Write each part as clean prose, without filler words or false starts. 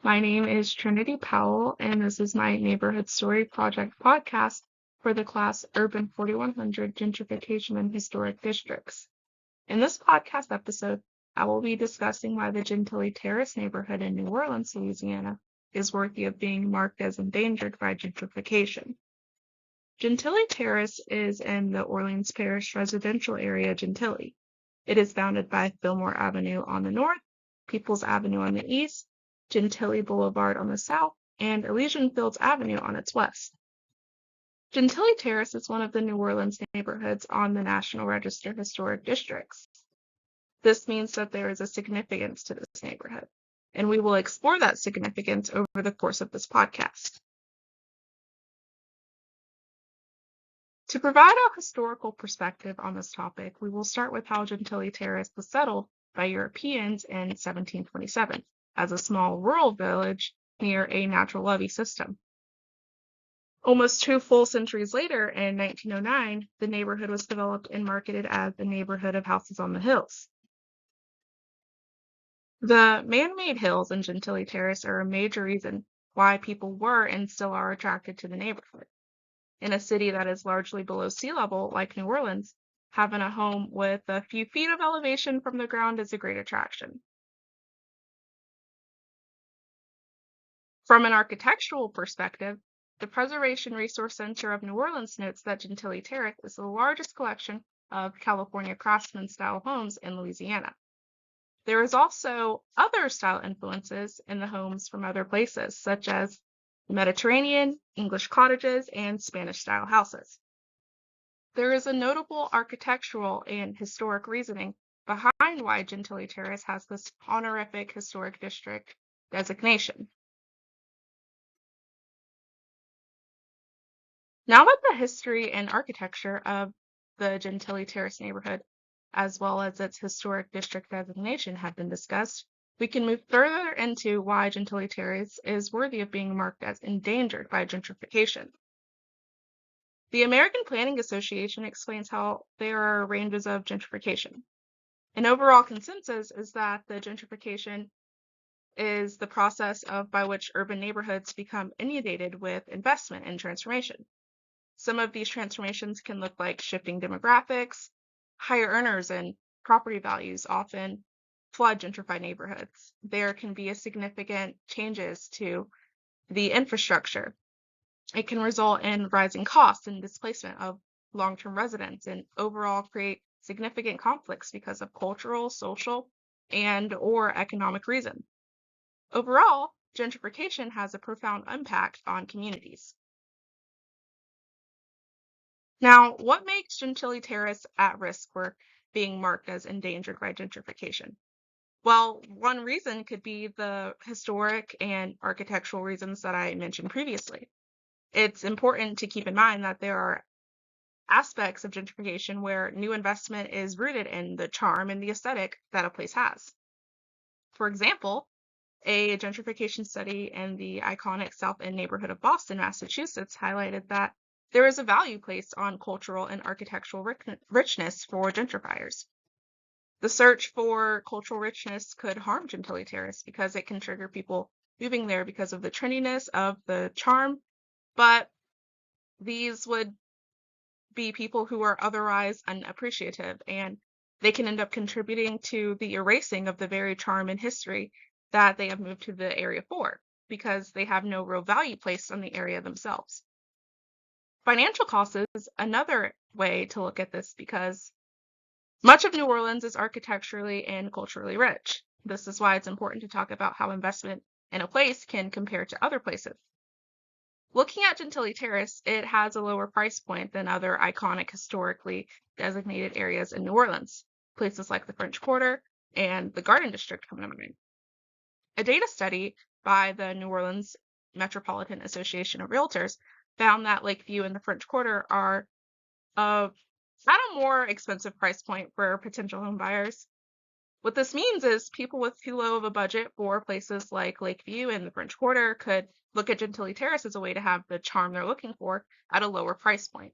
My name is Trinity Powell, and this is my Neighborhood Story Project podcast for the class Urban 4100 Gentrification in Historic Districts. In this podcast episode, I will be discussing why the Gentilly Terrace neighborhood in New Orleans, Louisiana, is worthy of being marked as endangered by gentrification. Gentilly Terrace is in the Orleans Parish residential area Gentilly. It is bounded by Fillmore Avenue on the north, Peoples Avenue on the east, Gentilly Boulevard on the south, and Elysian Fields Avenue on its west. Gentilly Terrace is one of the New Orleans neighborhoods on the National Register Historic Districts. This means that there is a significance to this neighborhood, and we will explore that significance over the course of this podcast. To provide a historical perspective on this topic, we will start with how Gentilly Terrace was settled by Europeans in 1727 as a small rural village near a natural levee system. Almost 2 full centuries later, in 1909, the neighborhood was developed and marketed as the neighborhood of houses on the hills. The man-made hills in Gentilly Terrace are a major reason why people were and still are attracted to the neighborhood. In a city that is largely below sea level, like New Orleans, having a home with a few feet of elevation from the ground is a great attraction. From an architectural perspective, the Preservation Resource Center of New Orleans notes that Gentilly Terrace is the largest collection of California craftsman-style homes in Louisiana. There is also other style influences in the homes from other places, such as Mediterranean, English cottages, and Spanish-style houses. There is a notable architectural and historic reasoning behind why Gentilly Terrace has this honorific historic district designation. Now that the history and architecture of the Gentilly Terrace neighborhood, as well as its historic district designation, have been discussed, we can move further into why Gentilly Terrace is worthy of being marked as endangered by gentrification. The American Planning Association explains how there are ranges of gentrification. An overall consensus is that the gentrification is the process by which urban neighborhoods become inundated with investment and transformation. Some of these transformations can look like shifting demographics, higher earners, and property values often flood gentrified neighborhoods. There can be significant changes to the infrastructure. It can result in rising costs and displacement of long-term residents and overall create significant conflicts because of cultural, social, and/or economic reasons. Overall, gentrification has a profound impact on communities. Now, what makes Gentilly Terrace at risk for being marked as endangered by gentrification? Well, one reason could be the historic and architectural reasons that I mentioned previously. It's important to keep in mind that there are aspects of gentrification where new investment is rooted in the charm and the aesthetic that a place has. For example, a gentrification study in the iconic South End neighborhood of Boston, Massachusetts, highlighted that there is a value placed on cultural and architectural richness for gentrifiers. The search for cultural richness could harm Gentilly Terrace because it can trigger people moving there because of the trendiness of the charm, but these would be people who are otherwise unappreciative, and they can end up contributing to the erasing of the very charm and history that they have moved to the area for, because they have no real value placed on the area themselves. Financial costs is another way to look at this because much of New Orleans is architecturally and culturally rich. This is why it's important to talk about how investment in a place can compare to other places. Looking at Gentilly Terrace, it has a lower price point than other iconic historically designated areas in New Orleans. Places like the French Quarter and the Garden District come to mind. A data study by the New Orleans Metropolitan Association of Realtors found that Lakeview and the French Quarter are at a more expensive price point for potential home buyers. What this means is people with too low of a budget for places like Lakeview and the French Quarter could look at Gentilly Terrace as a way to have the charm they're looking for at a lower price point.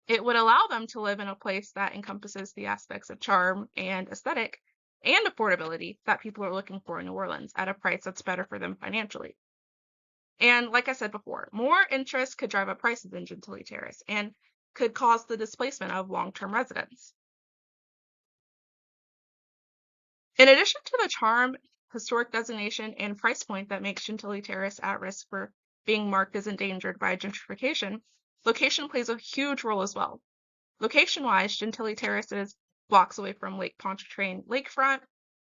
It would allow them to live in a place that encompasses the aspects of charm and aesthetic and affordability that people are looking for in New Orleans at a price that's better for them financially. And like I said before, more interest could drive up prices in Gentilly Terrace and could cause the displacement of long-term residents. In addition to the charm, historic designation, and price point that makes Gentilly Terrace at risk for being marked as endangered by gentrification, location plays a huge role as well. Location-wise, Gentilly Terrace is blocks away from Lake Pontchartrain lakefront.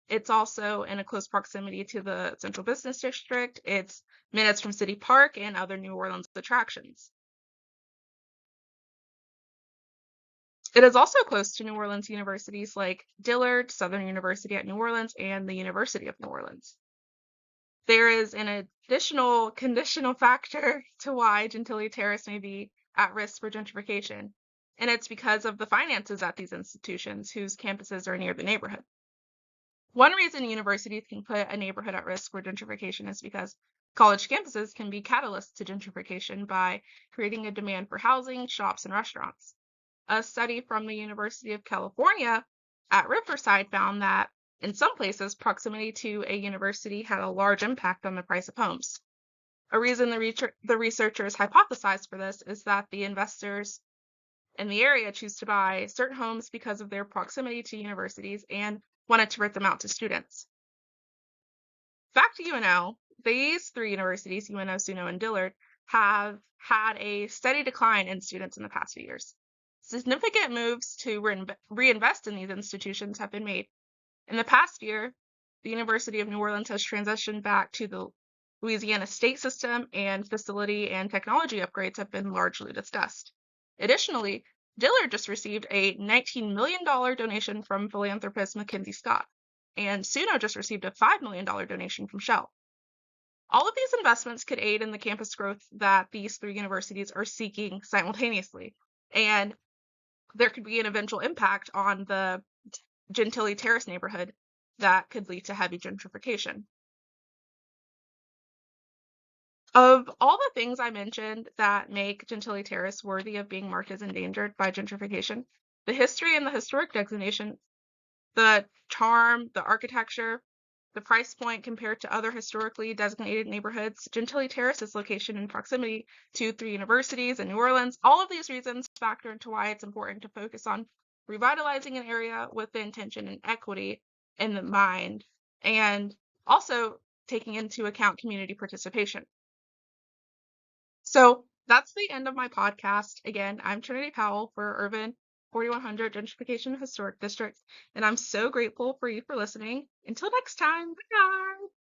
It's also in a close proximity to the Central Business District. It's minutes from City Park and other New Orleans attractions. It is also close to New Orleans universities like Dillard, Southern University at New Orleans, and the University of New Orleans. There is an additional conditional factor to why Gentilly Terrace may be at risk for gentrification, and it's because of the finances at these institutions whose campuses are near the neighborhood. One reason universities can put a neighborhood at risk for gentrification is because college campuses can be catalysts to gentrification by creating a demand for housing, shops, and restaurants. A study from the University of California at Riverside found that in some places, proximity to a university had a large impact on the price of homes. A reason the researchers hypothesized for this is that the investors in the area choose to buy certain homes because of their proximity to universities and wanted to rent them out to students. Back to UNO, these three universities, UNO, SUNO, and Dillard, have had a steady decline in students in the past few years. Significant moves to reinvest in these institutions have been made. In the past year, the University of New Orleans has transitioned back to the Louisiana state system, and facility and technology upgrades have been largely discussed. Additionally, Dillard just received a $19 million donation from philanthropist Mackenzie Scott, and SUNO just received a $5 million donation from Shell. All of these investments could aid in the campus growth that these three universities are seeking simultaneously, and there could be an eventual impact on the Gentilly Terrace neighborhood that could lead to heavy gentrification. Of all the things I mentioned that make Gentilly Terrace worthy of being marked as endangered by gentrification, the history and the historic designation, the charm, the architecture, the price point compared to other historically designated neighborhoods, Gentilly Terrace's location and proximity to three universities in New Orleans, all of these reasons factor into why it's important to focus on revitalizing an area with the intention and equity in the mind, and also taking into account community participation. So that's the end of my podcast. Again, I'm Trinity Powell for Urban 4100 Gentrification Historic District, and I'm so grateful for you for listening. Until next time, bye.